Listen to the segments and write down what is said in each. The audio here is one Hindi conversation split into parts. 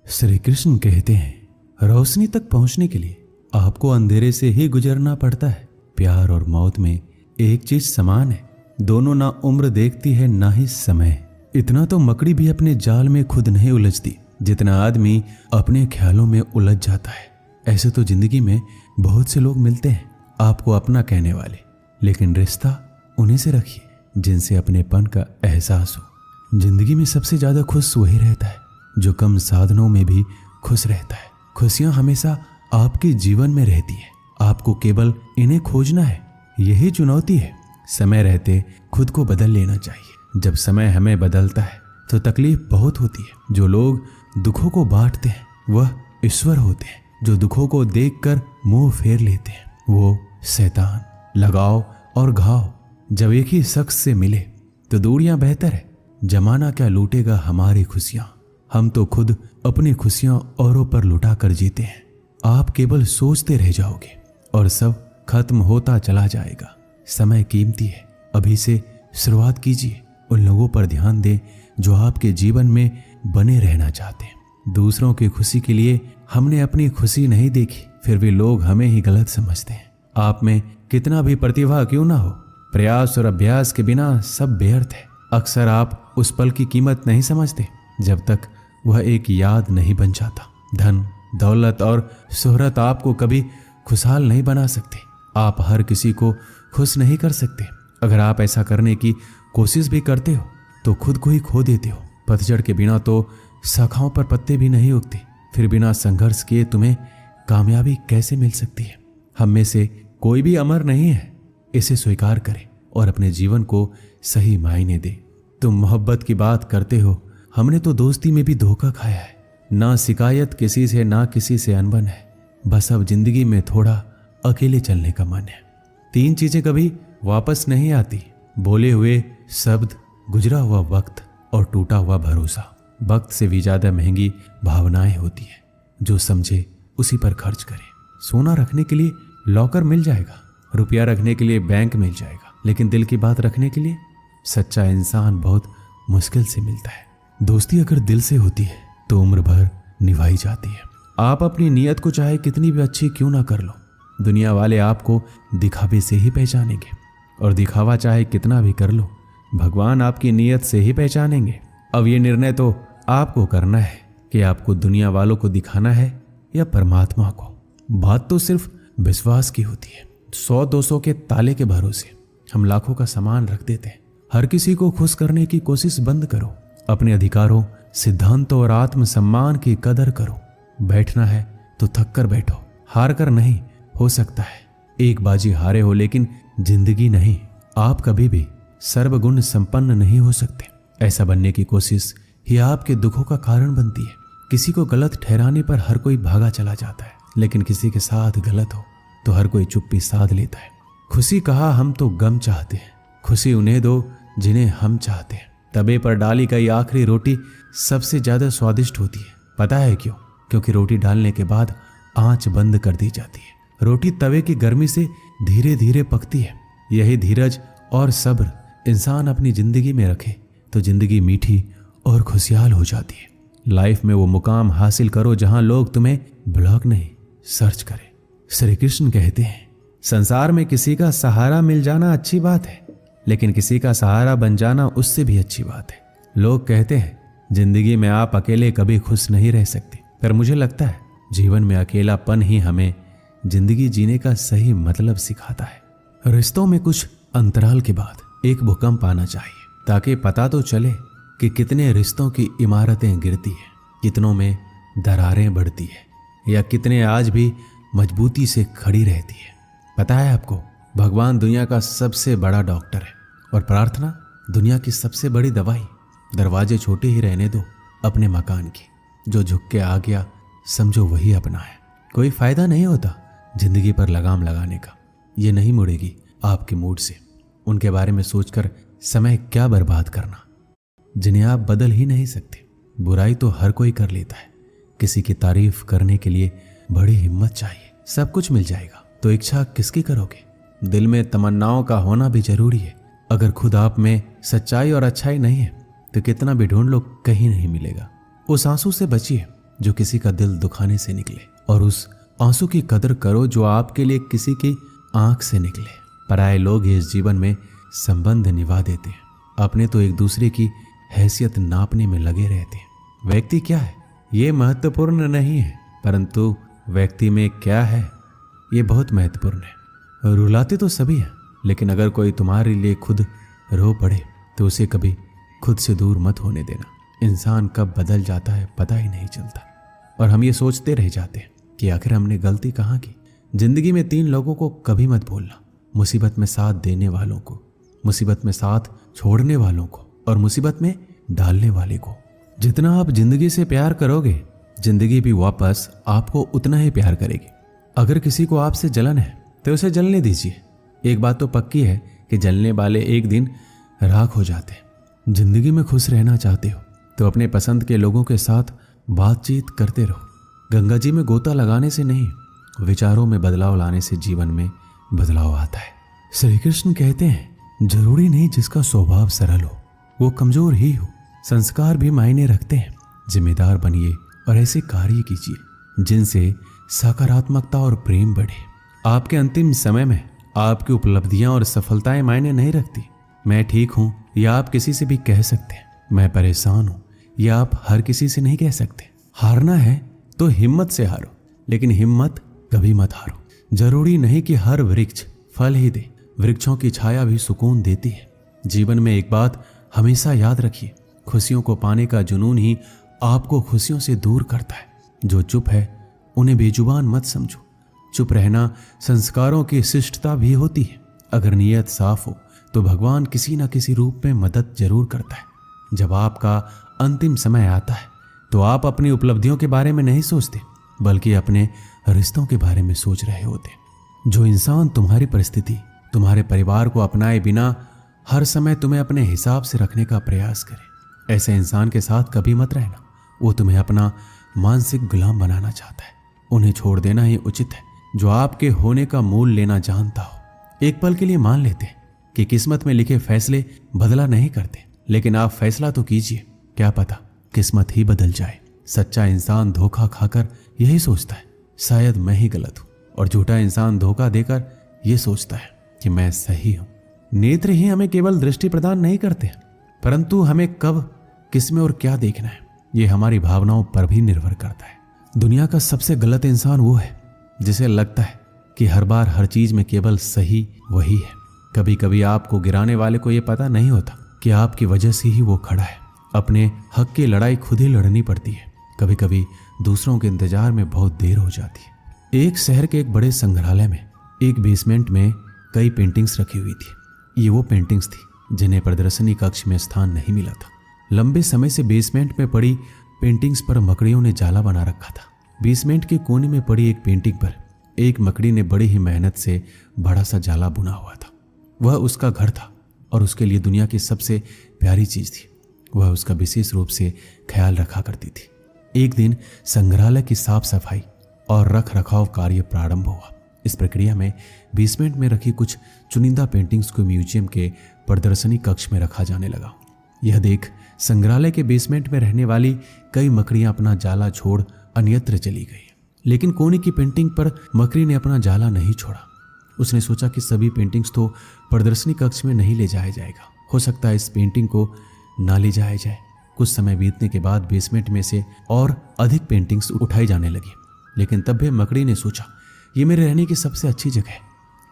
श्री कृष्ण कहते हैं, रोशनी तक पहुंचने के लिए आपको अंधेरे से ही गुजरना पड़ता है। प्यार और मौत में एक चीज समान है, दोनों ना उम्र देखती है ना ही समय। इतना तो मकड़ी भी अपने जाल में खुद नहीं उलझती जितना आदमी अपने ख्यालों में उलझ जाता है। ऐसे तो जिंदगी में बहुत से लोग मिलते हैं आपको अपना कहने वाले, लेकिन रिश्ता उन्हीं से रखिए जिनसे अपनेपन का एहसास हो। जिंदगी में सबसे ज्यादा खुश वही रहता है जो कम साधनों में भी खुश रहता है। खुशियां हमेशा आपके जीवन में रहती है, आपको केवल इन्हें खोजना है, यही चुनौती है। समय रहते खुद को बदल लेना चाहिए। जब समय हमें बदलता है तो तकलीफ बहुत होती है। जो लोग दुखों को बांटते हैं वह ईश्वर होते हैं, जो दुखों को देखकर मुंह फेर लेते हैं वो शैतान। लगाव और घाव जब एक ही शख्स से मिले तो दूरियां बेहतर है। जमाना क्या लूटेगा हमारी खुशियां, हम तो खुद अपनी खुशियां औरों पर लुटा कर जीते हैं। आप केवल सोचते रह जाओगे और सब खत्म होता चला जाएगा। समय कीमती है, अभी से शुरुआत कीजिए। उन लोगों पर ध्यान दें जो आपके जीवन में बने रहना चाहते हैं। दूसरों की खुशी के लिए हमने अपनी खुशी नहीं देखी, फिर भी लोग हमें ही गलत समझते हैं। आप में कितना भी प्रतिभा क्यों ना हो, प्रयास और अभ्यास के बिना सब व्यर्थ है। अक्सर आप उस पल की कीमत नहीं समझते जब तक वह एक याद नहीं बन जाता। धन, दौलत और शोहरत आपको कभी खुशहाल नहीं बना सकते। आप हर किसी को खुश नहीं कर सकते। अगर आप ऐसा करने की कोशिश भी करते हो तो खुद को ही खो देते हो। पतझड़ के बिना तो शाखाओं पर पत्ते भी नहीं उगते, फिर बिना संघर्ष किए तुम्हें कामयाबी कैसे मिल सकती है। हम में से कोई भी अमर नहीं है, इसे स्वीकार करें और अपने जीवन को सही मायने दें। तुम मोहब्बत की बात करते हो, हमने तो दोस्ती में भी धोखा खाया है। ना शिकायत किसी से ना किसी से अनबन है, बस अब जिंदगी में थोड़ा अकेले चलने का मन है। 3 चीजें कभी वापस नहीं आती, बोले हुए शब्द, गुजरा हुआ वक्त और टूटा हुआ भरोसा। वक्त से भी ज्यादा महंगी भावनाएं होती है। जो समझे उसी पर खर्च करे। सोना रखने के लिए लॉकर मिल जाएगा, रुपया रखने के लिए बैंक मिल जाएगा, लेकिन दिल की बात रखने के लिए सच्चा इंसान बहुत मुश्किल से मिलता है। दोस्ती अगर दिल से होती है तो उम्र भर निभाई जाती है। आप अपनी नीयत को चाहे कितनी भी अच्छी क्यों ना कर लो, दुनिया वाले आपको दिखावे से ही पहचानेंगे, और दिखावा चाहे कितना भी कर लो, भगवान आपकी नीयत से ही पहचानेंगे। अब ये निर्णय तो आपको करना है कि आपको दुनिया वालों को दिखाना है या परमात्मा को। बात तो सिर्फ विश्वास की होती है। 100-200 के ताले के भरोसे हम लाखों का सामान रख देते हैं। हर किसी को खुश करने की कोशिश बंद करो। अपने अधिकारों, सिद्धांतों और आत्मसम्मान की कदर करो। बैठना है तो थक कर बैठो, हार कर नहीं। हो सकता है एक बाजी हारे हो, लेकिन जिंदगी नहीं। आप कभी भी सर्वगुण संपन्न नहीं हो सकते। ऐसा बनने की कोशिश ही आपके दुखों का कारण बनती है। किसी को गलत ठहराने पर हर कोई भागा चला जाता है, लेकिन किसी के साथ गलत हो तो हर कोई चुप्पी साध लेता है। खुशी कहा हम तो गम चाहते हैं, खुशी उन्हें दो जिन्हें हम चाहते हैं। तवे पर डाली गई आखिरी रोटी सबसे ज्यादा स्वादिष्ट होती है। पता है क्यों? क्योंकि रोटी डालने के बाद आंच बंद कर दी जाती है। रोटी तवे की गर्मी से धीरे धीरे पकती है। यही धीरज और सब्र इंसान अपनी जिंदगी में रखे तो जिंदगी मीठी और खुशहाल हो जाती है। लाइफ में वो मुकाम हासिल करो जहां लोग तुम्हें ब्लॉग नहीं सर्च करें। श्री कृष्ण कहते हैं, संसार में किसी का सहारा मिल जाना अच्छी बात है, लेकिन किसी का सहारा बन जाना उससे भी अच्छी बात है। लोग कहते हैं जिंदगी में आप अकेले कभी खुश नहीं रह सकते, पर मुझे लगता है जीवन में अकेलापन ही हमें जिंदगी जीने का सही मतलब सिखाता है। रिश्तों में कुछ अंतराल के बाद एक भूकंप आना चाहिए, ताकि पता तो चले कि कितने रिश्तों की इमारतें गिरती है, कितनों में दरारें बढ़ती है, या कितने आज भी मजबूती से खड़ी रहती है। पता है आपको, भगवान दुनिया का सबसे बड़ा डॉक्टर है और प्रार्थना दुनिया की सबसे बड़ी दवाई। दरवाजे छोटे ही रहने दो अपने मकान की, जो झुक के आ गया समझो वही अपना है। कोई फायदा नहीं होता जिंदगी पर लगाम लगाने का, ये नहीं मुड़ेगी आपके मूड से। उनके बारे में सोचकर समय क्या बर्बाद करना जिन्हें आप बदल ही नहीं सकते। बुराई तो हर कोई कर लेता है, किसी की तारीफ करने के लिए बड़ी हिम्मत चाहिए। सब कुछ मिल जाएगा तो इच्छा किसकी करोगे? दिल में तमन्नाओं का होना भी जरूरी है। अगर खुद आप में सच्चाई और अच्छाई नहीं है तो कितना भी ढूंढ लो कहीं नहीं मिलेगा। उस आंसू से बचिए जो किसी का दिल दुखाने से निकले, और उस आंसू की कदर करो जो आपके लिए किसी की आंख से निकले। पराये लोग इस जीवन में संबंध निभा देते हैं, अपने तो एक दूसरे की हैसियत नापने में लगे रहते हैं। व्यक्ति क्या है ये महत्वपूर्ण नहीं है, परंतु व्यक्ति में क्या है ये बहुत महत्वपूर्ण है। रुलाते तो सभी हैं, लेकिन अगर कोई तुम्हारे लिए खुद रो पड़े तो उसे कभी खुद से दूर मत होने देना। इंसान कब बदल जाता है पता ही नहीं चलता, और हम ये सोचते रह जाते हैं कि आखिर हमने गलती कहाँ की। जिंदगी में 3 लोगों को कभी मत भूलना, मुसीबत में साथ देने वालों को, मुसीबत में साथ छोड़ने वालों को, और मुसीबत में डालने वाले को। जितना आप जिंदगी से प्यार करोगे, जिंदगी भी वापस आपको उतना ही प्यार करेगी। अगर किसी को आपसे जलन है तो उसे जलने दीजिए। एक बात तो पक्की है कि जलने वाले एक दिन राख हो जाते हैं। जिंदगी में खुश रहना चाहते हो तो अपने पसंद के लोगों के साथ बातचीत करते रहो। गंगा जी में गोता लगाने से नहीं, विचारों में बदलाव लाने से जीवन में बदलाव आता है। श्री कृष्ण कहते हैं जरूरी नहीं जिसका स्वभाव सरल हो वो कमजोर ही हो। संस्कार भी मायने रखते हैं। जिम्मेदार बनिए और ऐसे कार्य कीजिए जिनसे सकारात्मकता और प्रेम बढ़े। आपके अंतिम समय में आपकी उपलब्धियां और सफलताएं मायने नहीं रखती। मैं ठीक हूं या आप किसी से भी कह सकते हैं। मैं परेशान हूं या आप हर किसी से नहीं कह सकते। हारना है तो हिम्मत से हारो, लेकिन हिम्मत कभी मत हारो। जरूरी नहीं कि हर वृक्ष फल ही दे, वृक्षों की छाया भी सुकून देती है। जीवन में एक बात हमेशा याद रखिए, खुशियों को पाने का जुनून ही आपको खुशियों से दूर करता है। जो चुप है उन्हें बेजुबान मत समझो। चुप रहना संस्कारों की शिष्टता भी होती है। अगर नीयत साफ हो तो भगवान किसी न किसी रूप में मदद जरूर करता है। जब आपका अंतिम समय आता है तो आप अपनी उपलब्धियों के बारे में नहीं सोचते, बल्कि अपने रिश्तों के बारे में सोच रहे होते। जो इंसान तुम्हारी परिस्थिति, तुम्हारे परिवार को अपनाए बिना हर समय तुम्हें अपने हिसाब से रखने का प्रयास करे, ऐसे इंसान के साथ कभी मत रहना। वो तुम्हें अपना मानसिक गुलाम बनाना चाहता है। उन्हें छोड़ देना ही उचित है। जो आपके होने का मूल लेना जानता हो। एक पल के लिए मान लेते हैं कि किस्मत में लिखे फैसले बदला नहीं करते, लेकिन आप फैसला तो कीजिए, क्या पता किस्मत ही बदल जाए। सच्चा इंसान धोखा खाकर यही सोचता है शायद मैं ही गलत हूं, और झूठा इंसान धोखा देकर यह सोचता है कि मैं सही हूं। नेत्र ही हमें केवल दृष्टि प्रदान नहीं करते, परंतु हमें कब, किसमें और क्या देखना है ये हमारी भावनाओं पर भी निर्भर करता है। दुनिया का सबसे गलत इंसान वो है जिसे लगता है कि हर बार हर चीज में केवल सही वही है। कभी कभी आपको गिराने वाले को यह पता नहीं होता कि आपकी वजह से ही वो खड़ा है। अपने हक की लड़ाई खुद ही लड़नी पड़ती है। कभी कभी दूसरों के इंतजार में बहुत देर हो जाती है। एक शहर के एक बड़े संग्रहालय में एक बेसमेंट में कई पेंटिंग्स रखी हुई थी। ये वो पेंटिंग्स थी जिन्हें प्रदर्शनी कक्ष में स्थान नहीं मिला था। लंबे समय से बेसमेंट में पड़ी पेंटिंग्स पर मकड़ियों ने जाला बना रखा था। बेसमेंट के कोने में पड़ी एक पेंटिंग पर एक मकड़ी ने बड़ी ही मेहनत से बड़ा सा जाला बुना हुआ था। वह उसका घर था और उसके लिए दुनिया की सबसे प्यारी चीज थी। वह उसका विशेष रूप से ख्याल रखा करती थी। एक दिन संग्रहालय की साफ सफाई और रख रखाव कार्य प्रारंभ हुआ। इस प्रक्रिया में बेसमेंट में रखी कुछ चुनिंदा पेंटिंग्स को म्यूजियम के प्रदर्शनी कक्ष में रखा जाने लगा। यह देख संग्रहालय के बेसमेंट में रहने वाली कई मकड़ियां अपना जाला छोड़ अन्यत्र चली गई, लेकिन कोने की पेंटिंग पर मकड़ी ने अपना जाला नहीं छोड़ा। उसने सोचा कि सभी पेंटिंग्स तो प्रदर्शनी कक्ष में नहीं ले जाया जाएगा, हो सकता है इस पेंटिंग को ना ले जाया जाए। कुछ समय बीतने के बाद बेसमेंट में से और अधिक पेंटिंग्स उठाई जाने लगी, लेकिन तब भी मकड़ी ने सोचा ये मेरे रहने की सबसे अच्छी जगह है,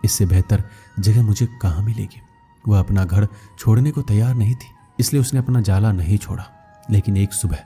इससे बेहतर जगह मुझे कहाँ मिलेगी। वह अपना घर छोड़ने को तैयार नहीं थी, इसलिए उसने अपना जाला नहीं छोड़ा। लेकिन एक सुबह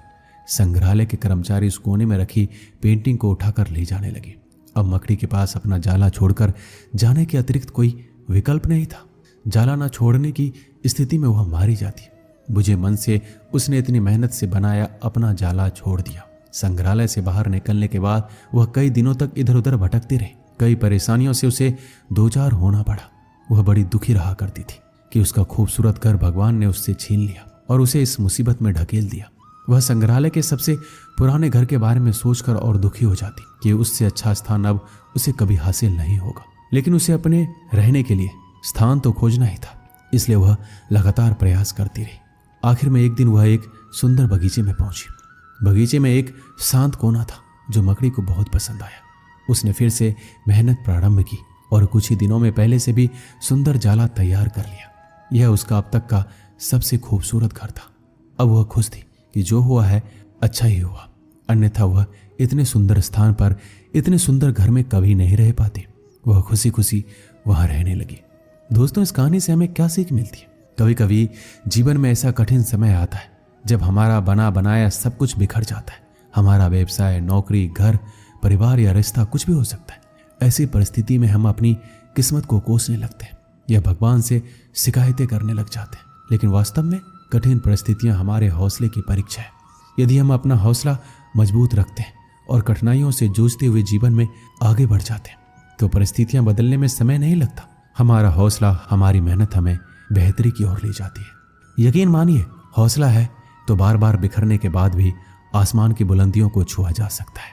संग्रहालय के कर्मचारी उस कोने में रखी पेंटिंग को उठाकर ले जाने लगे। अब मकड़ी के पास अपना जाला छोड़कर जाने के अतिरिक्त कोई विकल्प नहीं था। जाला न छोड़ने की स्थिति में वह मारी जाती। बुझे मन से उसने इतनी मेहनत से बनाया अपना जाला छोड़ दिया। संग्रहालय से बाहर निकलने के बाद वह कई दिनों तक इधर उधर भटकती रही। कई परेशानियों से उसे दो चार होना पड़ा। वह बड़ी दुखी रहा करती थी कि उसका खूबसूरत घर भगवान ने उससे छीन लिया और उसे इस मुसीबत में ढकेल दिया। वह संग्रहालय के सबसे पुराने घर के बारे में सोचकर और दुखी हो जाती कि उससे अच्छा स्थान अब उसे कभी हासिल नहीं होगा। लेकिन उसे अपने रहने के लिए स्थान तो खोजना ही था, इसलिए वह लगातार प्रयास करती रही। आखिर में एक दिन वह एक सुंदर बगीचे में पहुंची। बगीचे में एक शांत कोना था जो मकड़ी को बहुत पसंद आया। उसने फिर से मेहनत प्रारंभ की और कुछ ही दिनों में पहले से भी सुंदर जाला तैयार कर लिया। यह उसका अब तक का सबसे खूबसूरत घर था। अब वह खुश थी कि जो हुआ है अच्छा ही हुआ, अन्यथा वह इतने सुंदर स्थान पर, इतने सुंदर घर में कभी नहीं रह पाती। वह खुशी खुशी वहां रहने लगी। दोस्तों, इस कहानी से हमें क्या सीख मिलती है? कभी कभी जीवन में ऐसा कठिन समय आता है जब हमारा बना बनाया सब कुछ बिखर जाता है। हमारा व्यवसाय, नौकरी, घर, परिवार या रिश्ता कुछ भी हो सकता है। ऐसी परिस्थिति में हम अपनी किस्मत को कोसने लगते हैं या भगवान से शिकायतें करने लग जाते हैं। लेकिन वास्तव में कठिन परिस्थितियां हमारे हौसले की परीक्षा है। यदि हम अपना हौसला मजबूत रखते हैं और कठिनाइयों से जूझते हुए जीवन में आगे बढ़ जाते हैं तो परिस्थितियां बदलने में समय नहीं लगता। हमारा हौसला, हमारी मेहनत हमें बेहतरी की ओर ले जाती है। यकीन मानिए, हौसला है तो बार बार बिखरने के बाद भी आसमान की बुलंदियों को छुआ जा सकता है।